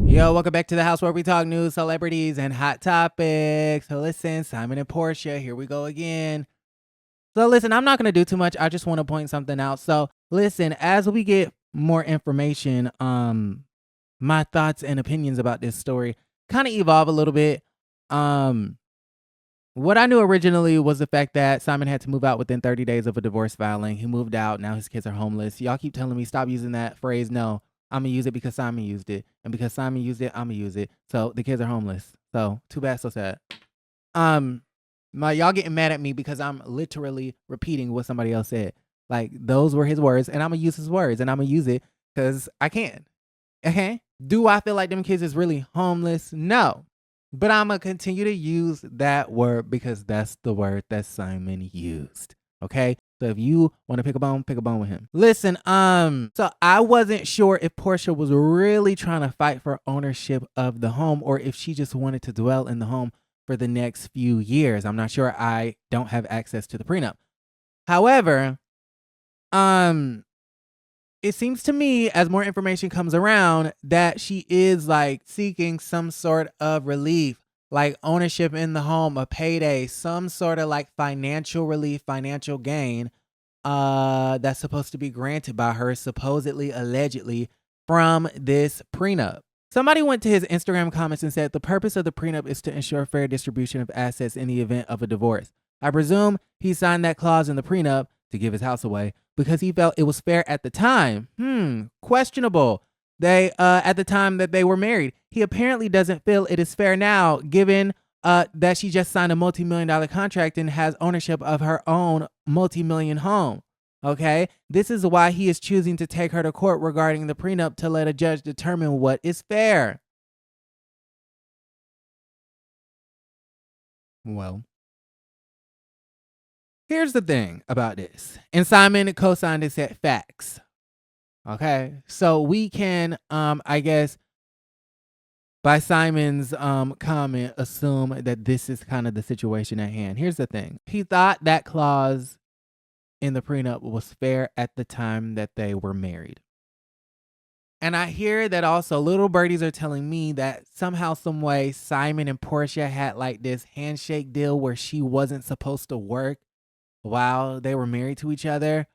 Yo, welcome back to the house where we talk news, celebrities, and hot topics. So listen, Simon and Porsha, here we go again. So listen, I'm not going to do too much. I just want to point something out. So listen, as we get more information, my thoughts and opinions about this story kind of evolve a little bit. What I knew originally was the fact that Simon had to move out within 30 days of a divorce filing. He moved out. Now his kids are homeless. Y'all keep telling me stop using that phrase. No, I'm going to use it because Simon used it. And because Simon used it, I'm going to use it. So the kids are homeless. So too bad, so sad. Y'all getting mad at me because I'm literally repeating what somebody else said. Like, those were his words, and I'm going to use his words, and I'm going to use it because I can. Okay? Do I feel like them kids is really homeless? No. But I'm going to continue to use that word because that's the word that Simon used. Okay? So if you want to pick a bone with him. Listen, so I wasn't sure if Porsha was really trying to fight for ownership of the home or if she just wanted to dwell in the home for the next few years. I'm not sure. I don't have access to the prenup. However, it seems to me as more information comes around that she is like seeking some sort of relief, like ownership in the home, a payday, some sort of like financial relief, financial gain, that's supposed to be granted by her, supposedly, allegedly, from this prenup. Somebody went to his Instagram comments and said the purpose of the prenup is to ensure fair distribution of assets in the event of a divorce. I presume he signed that clause in the prenup to give his house away because he felt it was fair at the time. Questionable. At the time that they were married. He apparently doesn't feel it is fair now, given that she just signed a multi-million-dollar contract and has ownership of her own multi-million home. Okay, this is why he is choosing to take her to court regarding the prenup to let a judge determine what is fair. Well, here's the thing about this. And Simon co-signed and said facts. Okay, so we can, I guess, by Simon's comment, assume that this is kind of the situation at hand. Here's the thing. He thought that clause in the prenup was fair at the time that they were married. And I hear that also little birdies are telling me that somehow, some way, Simon and Porsha had like this handshake deal where she wasn't supposed to work while they were married to each other.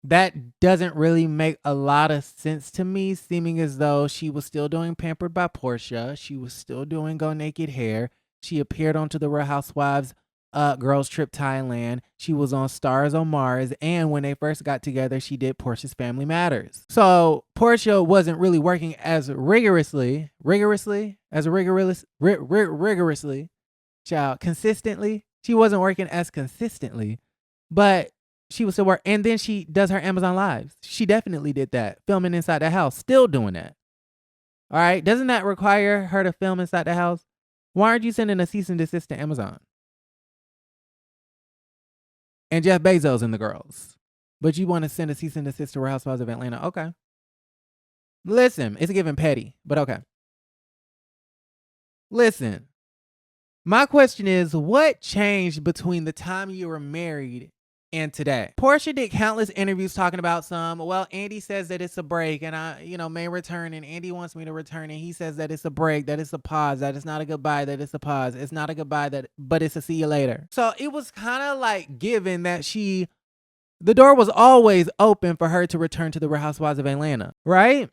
That doesn't really make a lot of sense to me, seeming as though she was still doing Pampered by Porsha. She was still doing Go Naked Hair. She appeared onto the Real Housewives Girls Trip Thailand. She was on Stars on Mars. And when they first got together, she did Portia's Family Matters. So Porsha wasn't really working as rigorously, consistently. She wasn't working as consistently, but she was still work. And then she does her Amazon Lives. She definitely did that, filming inside the house, still doing that. All right. Doesn't that require her to film inside the house? Why aren't you sending a cease and desist to Amazon? And Jeff Bezos and the girls. But you want to send a cease and desist to Real Housewives of Atlanta. Okay. Listen, it's giving petty, but okay. Listen, my question is, what changed between the time you were married and today? Porsha did countless interviews talking about Andy says that it's a break and I, may return and Andy wants me to return and he says that it's a break, that it's a pause, that it's not a goodbye, that it's a pause. It's not a goodbye, but it's a see you later. So it was kind of like given that the door was always open for her to return to the Real Housewives of Atlanta, right?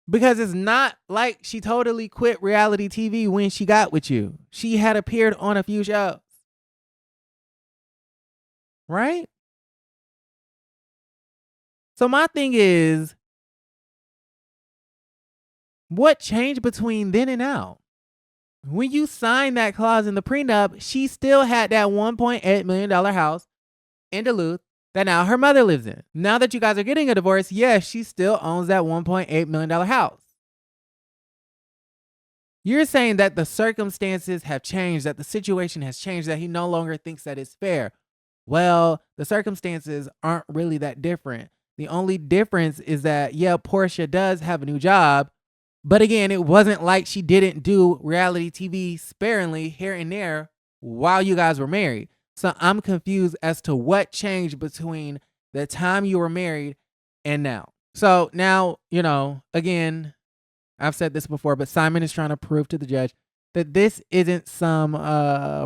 Because it's not like she totally quit reality TV when she got with you. She had appeared on a few shows. Right? So my thing is, what changed between then and now? When you signed that clause in the prenup, she still had that $1.8 million house in Duluth that now her mother lives in. Now that you guys are getting a divorce, yes, she still owns that $1.8 million house. You're saying that the circumstances have changed, that the situation has changed, that he no longer thinks that it's fair. Well, the circumstances aren't really that different. The only difference is that, Porsha does have a new job. But again, it wasn't like she didn't do reality TV sparingly here and there while you guys were married. So I'm confused as to what changed between the time you were married and now. So now, again, I've said this before, but Simon is trying to prove to the judge that this isn't some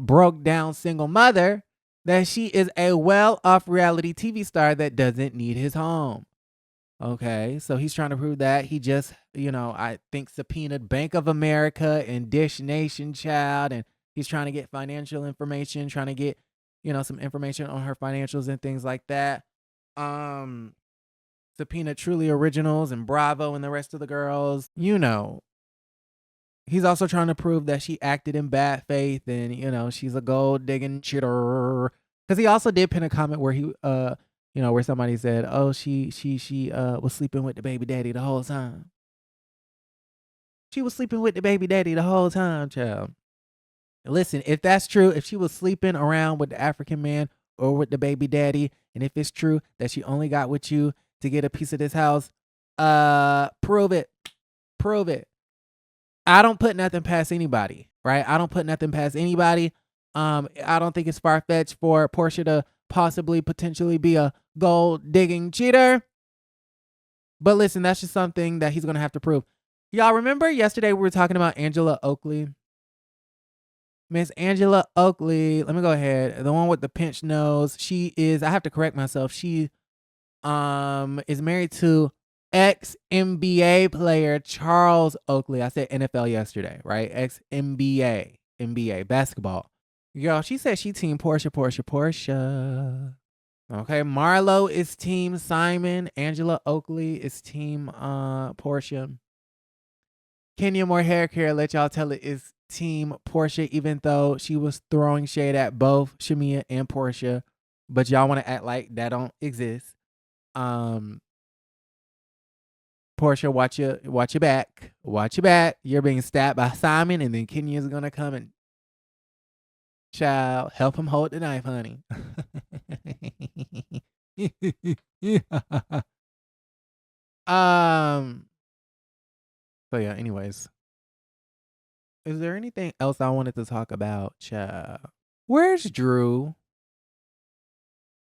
broke down single mother, that she is a well off reality TV star that doesn't need his home. Okay, so he's trying to prove that. He just, I think subpoenaed Bank of America and Dish Nation Child, and he's trying to get financial information, trying to get, some information on her financials and things like that. Subpoena Truly Originals and Bravo and the rest of the girls. He's also trying to prove that she acted in bad faith and, she's a gold digging cheater. Because he also did pin a comment where he, where somebody said, oh, she was sleeping with the baby daddy the whole time. She was sleeping with the baby daddy the whole time, child. Listen, if that's true, if she was sleeping around with the African man or with the baby daddy, and if it's true that she only got with you to get a piece of this house, prove it. Prove it. I don't put nothing past anybody, right? I don't put nothing past anybody. I don't think it's far-fetched for Porsha to possibly potentially be a gold digging cheater. But listen, that's just something that he's going to have to prove. Y'all remember yesterday we were talking about Angela Oakley? Miss Angela Oakley, let me go ahead. The one with the pinched nose. She is, I have to correct myself. She is married to ex-NBA player Charles Oakley. I said NFL yesterday, right? NBA basketball. Y'all, she said she team Porsha. Okay, Marlo is team Simon. Angela Oakley is team Porsha. Kenya Moore Hair Care, let y'all tell it, is team Porsha, even though she was throwing shade at both Shamia and Porsha. But y'all want to act like that don't exist. Porsha, watch your back. Watch your back. You're being stabbed by Simon, and then Kenya's gonna come and child help him hold the knife, honey. So yeah, anyways. Is there anything else I wanted to talk about, child? Where's Drew?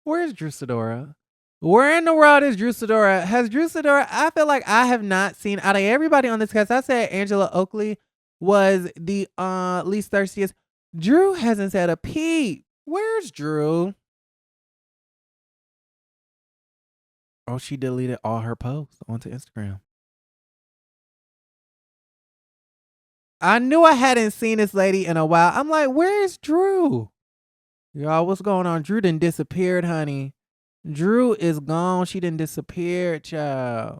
Where's Drew Sidora? Where in the world is Drew Sidora? Has Drew Sidora, I feel like I have not seen, out of everybody on this cast, I said Angela Oakley was the least thirstiest. Drew hasn't said a peep. Where's Drew? Oh, she deleted all her posts onto Instagram. I knew I hadn't seen this lady in a while. I'm like, where's Drew? Y'all, what's going on? Drew done disappeared, honey. Drew is gone. She done disappeared, child.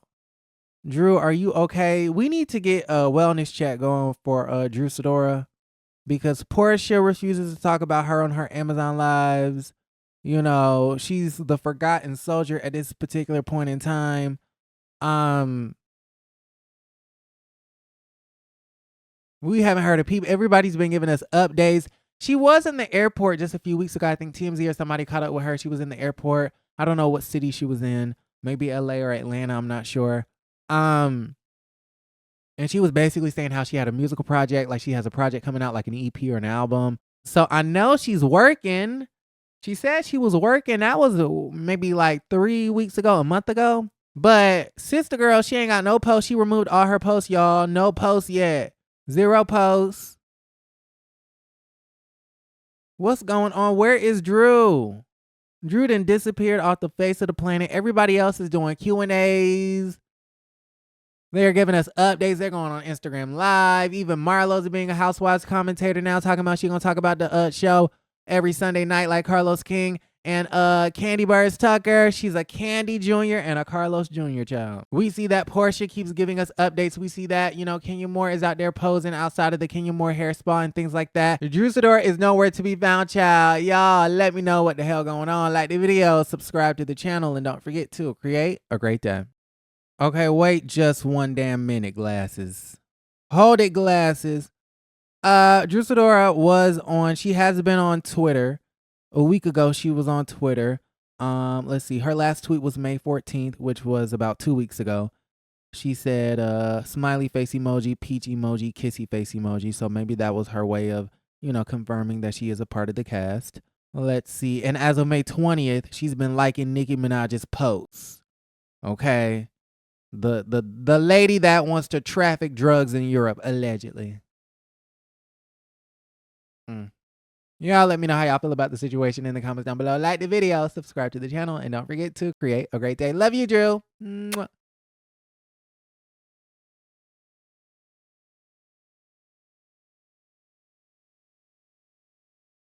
Drew, are you okay? We need to get a wellness chat going for Drew Sidora, because Porsha refuses to talk about her on her Amazon lives. She's the forgotten soldier at this particular point in time. We haven't heard of people. Everybody's been giving us updates. She was in the airport just a few weeks ago. I think TMZ or somebody caught up with her. She was in the airport. I don't know what city she was in. Maybe LA or Atlanta. I'm not sure. And she was basically saying how she had a musical project. Like she has a project coming out, like an EP or an album. So I know she's working. She said she was working. That was maybe like 3 weeks ago, a month ago. But sister girl, she ain't got no posts. She removed all her posts, y'all. No posts yet. 0 posts. What's going on? Where is Drew? Drew done disappeared off the face of the planet. Everybody else is doing Q&As. They're giving us updates. They're going on Instagram Live. Even Marlo's being a Housewives commentator now, talking about she's going to talk about the show every Sunday night like Carlos King. And Candy Burrs Tucker, she's a Candy Jr. and a Carlos Jr. child. We see that Porsha keeps giving us updates. We see that, Kenya Moore is out there posing outside of the Kenya Moore hair spa and things like that. Drew Sidora is nowhere to be found, child. Y'all, let me know what the hell going on. Like the video, subscribe to the channel, and don't forget to create a great day. Okay, wait just one damn minute, glasses. Hold it, glasses. Drew Sidora she has been on Twitter. A week ago, she was on Twitter. Let's see. Her last tweet was May 14th, which was about 2 weeks ago. She said, smiley face emoji, peach emoji, kissy face emoji. So maybe that was her way of, confirming that she is a part of the cast. Let's see. And as of May 20th, she's been liking Nicki Minaj's posts. Okay. The lady that wants to traffic drugs in Europe, allegedly. Y'all let me know how y'all feel about the situation in the comments down below. Like the video, subscribe to the channel, and don't forget to create a great day. Love you, Drew. Mwah.